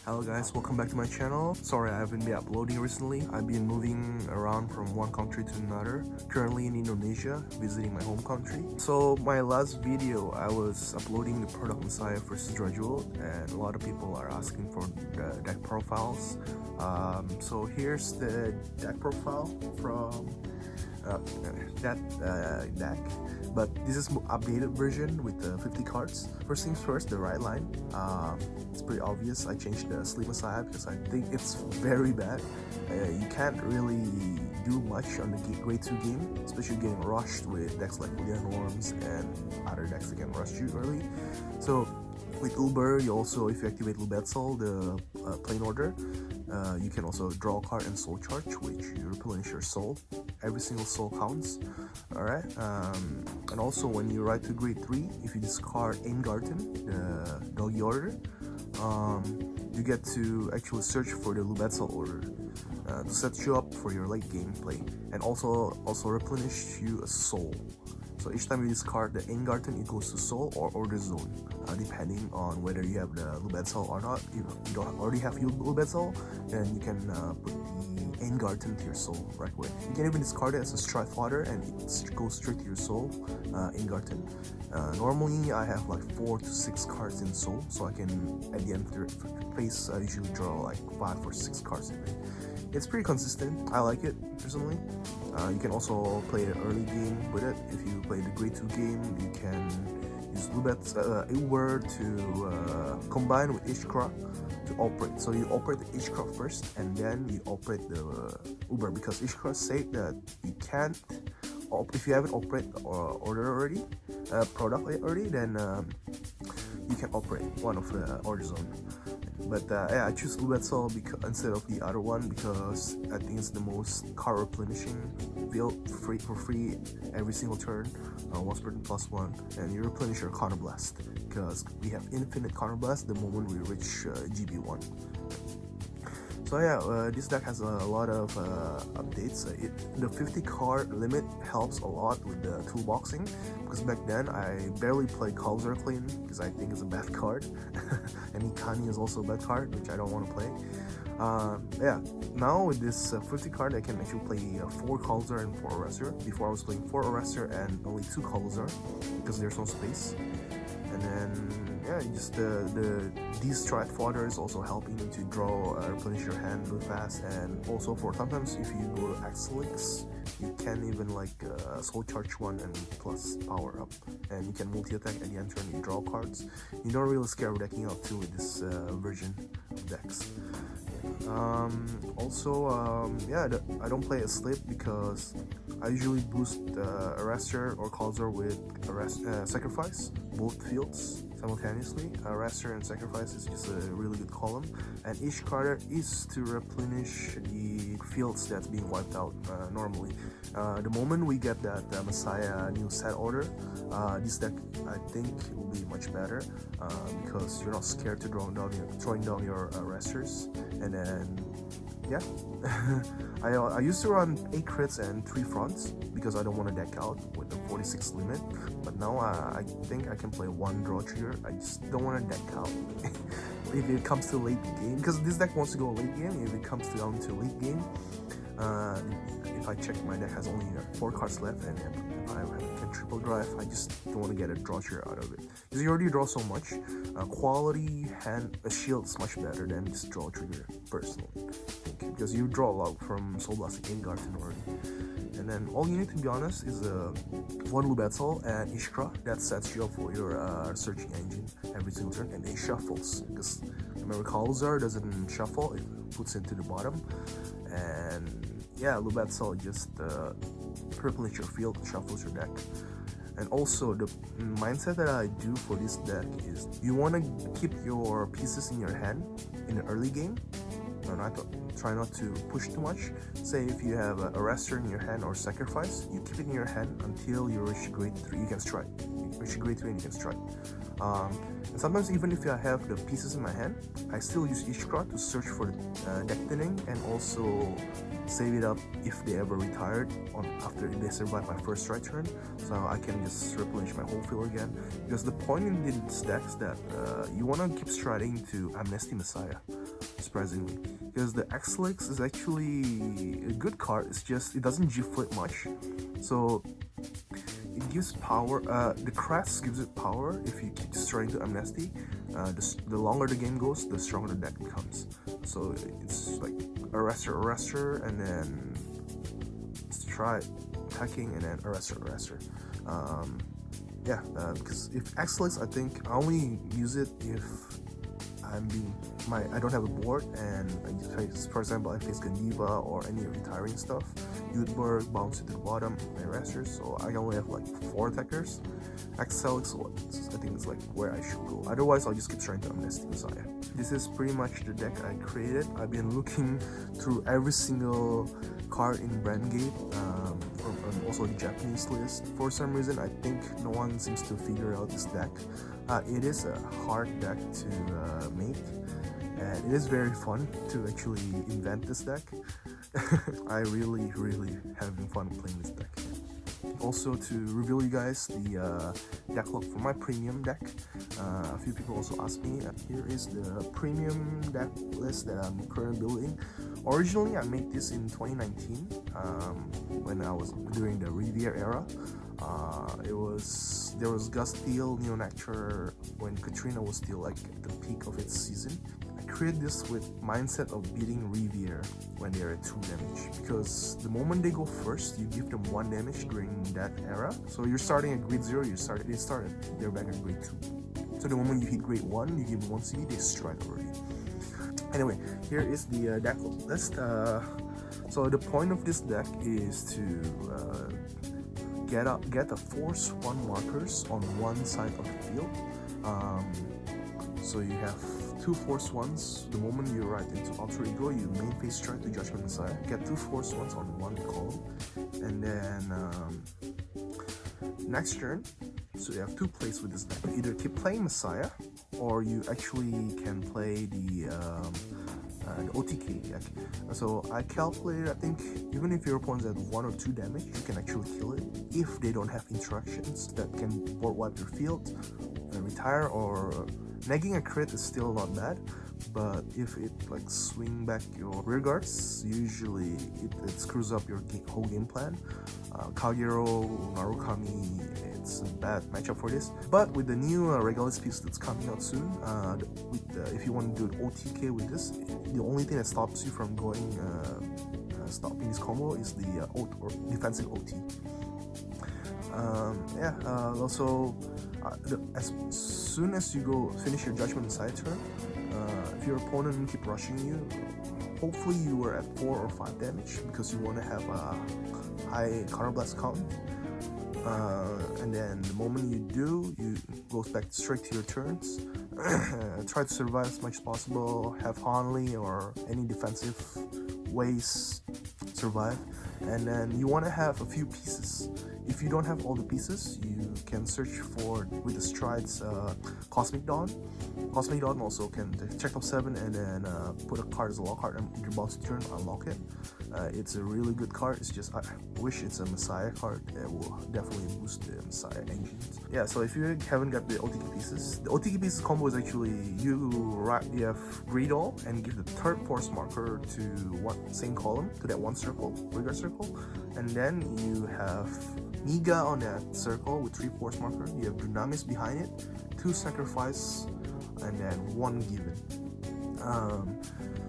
Hello guys, welcome back to my channel. Sorry I haven't been uploading recently. I've been moving around from one country to another. Currently in Indonesia, visiting my home country. So my last video, I was uploading the product Messiah versus Gradual, and a lot of people are asking for the deck profiles. So here's the deck profile from that deck, but this is updated version with the 50 cards. First things first, the right line. It's pretty obvious. I changed the Sleep Messiah because I think it's very bad. You can't really do much on the grade 2 game, especially getting rushed with decks like Leon Worms and other decks that can rush you early. So with Uber, you also, if you activate Lubetzel, the plain order, you can also draw a card and soul charge, which you replenish your soul. Every single soul counts. Alright, and also when you ride to grade 3, if you discard Eingarten, the doggy order, you get to actually search for the Lubetzel order to set you up for your late game play, and also replenish you a soul. So each time you discard the Eingarten, it goes to soul or order zone, depending on whether you have the Lubetzel or not. If you don't already have your Lubetzel, then you can put the Eingarten to your soul right away. You can even discard it as a strike fodder and it goes straight to your soul, Eingarten. Normally I have like 4 to 6 cards in soul, so I can at the end of the phase I usually draw like 5 or 6 cards in it. It's pretty consistent. I like it personally. You can also play an early game with it. If you play the grade 2 game, you can use Uber to combine with Ishkra to operate. So you operate the Ishkra first, and then you operate the Uber, because Ishkra said that you can't, if you haven't operated order already, product already, then you can operate one of the order zone. But yeah, I choose Lubetzel instead of the other one because I think it's the most card replenishing, build for free every single turn, once per turn plus 1, and you replenish your Counterblast because we have infinite Counterblast the moment we reach GB1. So yeah, this deck has a lot of updates. The 50 card limit helps a lot with the toolboxing, because back then I barely played Kalzer Clean because I think it's a bad card, and Ikani is also a bad card, which I don't want to play. Yeah, now with this 50 card I can actually play 4 Kalzer and 4 Arrestor. Before I was playing 4 Arrestor and only 2 Kalzer because there's no space. And then yeah, just these strat fodder is also helping you to draw, replenish your hand really fast, and also for sometimes if you go to Axelix, you can even like soul charge 1 and plus power up, and you can multi attack at the end turn. You draw cards. You don't really scare decking out too with this version of decks. Yeah, I don't play Asleep because I usually boost Arrestor or Kalzer with Sacrifice, both fields simultaneously. Arrestor and Sacrifice is just a really good column, and each card is to replenish the fields that's being wiped out normally. The moment we get that Messiah new set order, this deck I think will be much better because you're not scared to throwing down your Arrestors. And then yeah, I used to run 8 crits and 3 fronts because I don't want to deck out with the 46 limit, but now I think I can play 1 draw trigger. I just don't want to deck out if it comes to late game, because this deck wants to go late game. If it comes down to late game, if I check my deck has only 4 cards left, and if I can triple drive, I just don't want to get a draw trigger out of it because you already draw so much. Quality hand shield is much better than this draw trigger personally, because you draw a lot from Soul Blasting Eingarten already. And then all you need, to be honest, is 1 Lubetzel and Ishkra. That sets you up for your searching engine every single turn, and it shuffles, because remember Kalzer doesn't shuffle, it puts it to the bottom. And yeah, Lubetzel just replenish your field, shuffles your deck. And also the mindset that I do for this deck is you want to keep your pieces in your hand in the early game, try not to push too much. Say if you have a arrestor in your hand or sacrifice, you keep it in your hand until you reach grade 3, you can strike. You reach grade 3 and you can strike. And sometimes even if I have the pieces in my hand, I still use each card to search for deck thinning and also save it up if they ever retired after they survive my first strike turn, so I can just replenish my whole field again. Because the point in this deck is that you want to keep striding to Amnesty Messiah, surprisingly, because the X-Lex is actually a good card. It's just it doesn't G-flip much, so it gives power. The crest gives it power if you keep striding to Amnesty. The longer the game goes, the stronger the deck becomes. So it's like arrestor, and then stride, attacking, and then arrestor. Because if X-Lex, I think I only use it if I don't have a board, and for example, I face Ganiva or any retiring stuff, Udberg, bounce to the bottom, my arresters, so I only have like 4 attackers. X-Lex, I think it's like where I should go. Otherwise, I'll just keep trying to Amnesty Messiah. This is pretty much the deck I created. I've been looking through every single card in Brandt, and also the Japanese list. For some reason, I think no one seems to figure out this deck. It is a hard deck to make, and it is very fun to actually invent this deck. I really having fun playing this deck. Also, to reveal you guys the deck log for my premium deck. A few people also asked me. Here is the premium deck list that I'm currently building. Originally, I made this in 2019 when I was during the Riviera era. There was Gust Steal, Neo Nacture when Katrina was still like at the peak of its season. I created this with mindset of beating Riviera when they're at 2 damage, because the moment they go first, you give them 1 damage during that era. So you're starting at grade 0, they're back at grade 2. So the moment you hit grade 1, you give them 1 CD, they strike already. Anyway, here is the deck list. So the point of this deck is to get a force 1 markers on one side of the field. So you have 2 force 1s. The moment you write into Alter Ego, you main phase strike to Judgment Messiah. Get 2 force 1s on 1 column, and then next turn. So you have 2 plays with this deck. Either keep playing Messiah, or you actually can play the OTK deck. So I calculated, I think even if your opponent's at 1 or 2 damage, you can actually kill it if they don't have interactions that can board wipe your field, retire, or negging a crit is still not bad. But if it like swing back your rear guards, usually it screws up your whole game plan. Kagero, Narukami, it's a bad matchup for this. But with the new Regalis piece that's coming out soon, if you want to do an OTK with this, the only thing that stops you from going stopping this combo is the defensive OT. Also, as soon as you finish your Judgment side turn, if your opponent keep rushing you, hopefully you were at 4 or 5 damage, because you want to have a high counterblast count. And then the moment you do, you go back straight to your turns. Try to survive as much as possible, have Hanley or any defensive ways survive. And then you want to have a few pieces. If you don't have all the pieces, you can search for, with the strides, Cosmic Dawn. Cosmic Dawn also can check top 7 and then put a card as a lock card, and your boss turn unlock it. It's a really good card. It's just I wish it's a Messiah card. It will definitely boost the Messiah engines. Yeah, so if you haven't got the OTK pieces, the OTK pieces combo is actually you have Greedall and give the 3rd force marker to same column to that 1 circle, rigor circle, and then you have Niga on that circle with 3 force marker. You have Dunamis behind it, 2 sacrifice, and then 1 given.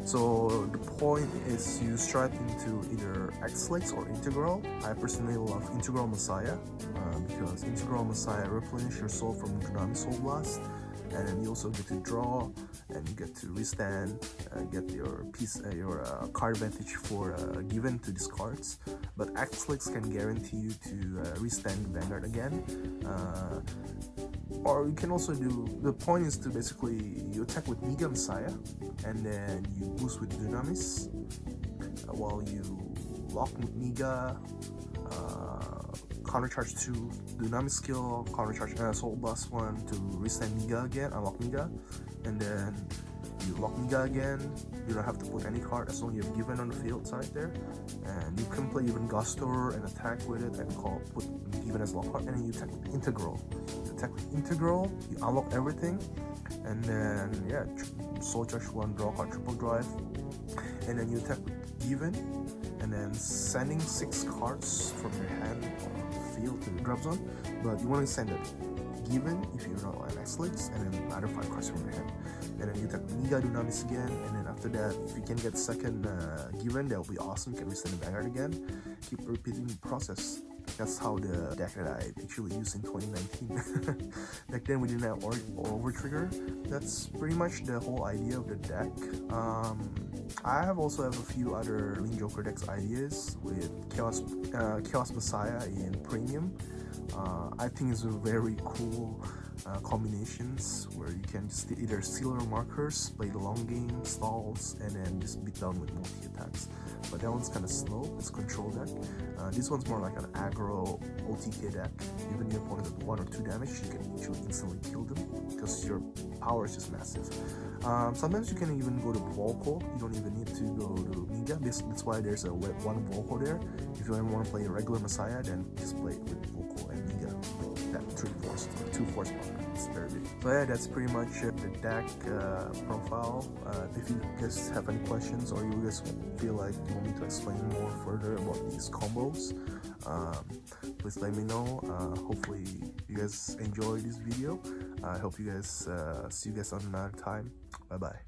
So the point is you strike into either X-Lex or Integral. I personally love Integral Messiah because Integral Messiah replenish your soul from Dunamis Soul Blast, and then you also get to draw, and you get to restand, get your card advantage for given to these cards. But X-Lix can guarantee you to restand Vanguard again. Or you can also do, the point is to basically you attack with Niga Messiah, and then you boost with Dunamis, while you lock with Niga, counter charge 2, Dunamis skill, counter charge Soul Blast 1 to restand Niga again, unlock Niga, and then you lock Niga again. You don't have to put any card as long as you have given on the field side there, and you can play even Gustor and attack with it and put given as lock card, and then you attack with Integral. You attack with Integral, you unlock everything, and then yeah, Soul Charge 1, draw card, triple drive, and then you attack with given, and then sending 6 cards from your hand or field to the drop zone, but you want to send it given if you're not an X-Lix, and then other 5 cards from your hand. And then you attack Niga Dunamis again, and then after that, if you can get second given, that will be awesome. You can resend the Vanguard again. Keep repeating the process. That's how the deck that I actually used in 2019. Back then we didn't have over trigger. That's pretty much the whole idea of the deck. I also have a few other Link Joker decks ideas with Chaos Messiah in Premium. I think it's a very cool combinations where you can just either steal your markers, play the long game, stalls, and then just beat down with multi attacks. But that one's kind of slow. It's control deck. This one's more like an aggro OTK deck. Even your opponent at 1 or 2 damage, you can actually instantly kill them because your power is just massive. Sometimes you can even go to Volko. You don't even need to go to Niga. That's why there's a one Volko there. If you ever want to play a regular Messiah, then just play it with Volko and Niga. That 3 force or 2 force power. It's very big. So yeah, that's pretty much the deck profile. If you guys have any questions, or you guys feel like you want me to explain more further about these combos, please let me know. Hopefully you guys enjoy this video. I hope you guys see you guys on another time. Bye bye.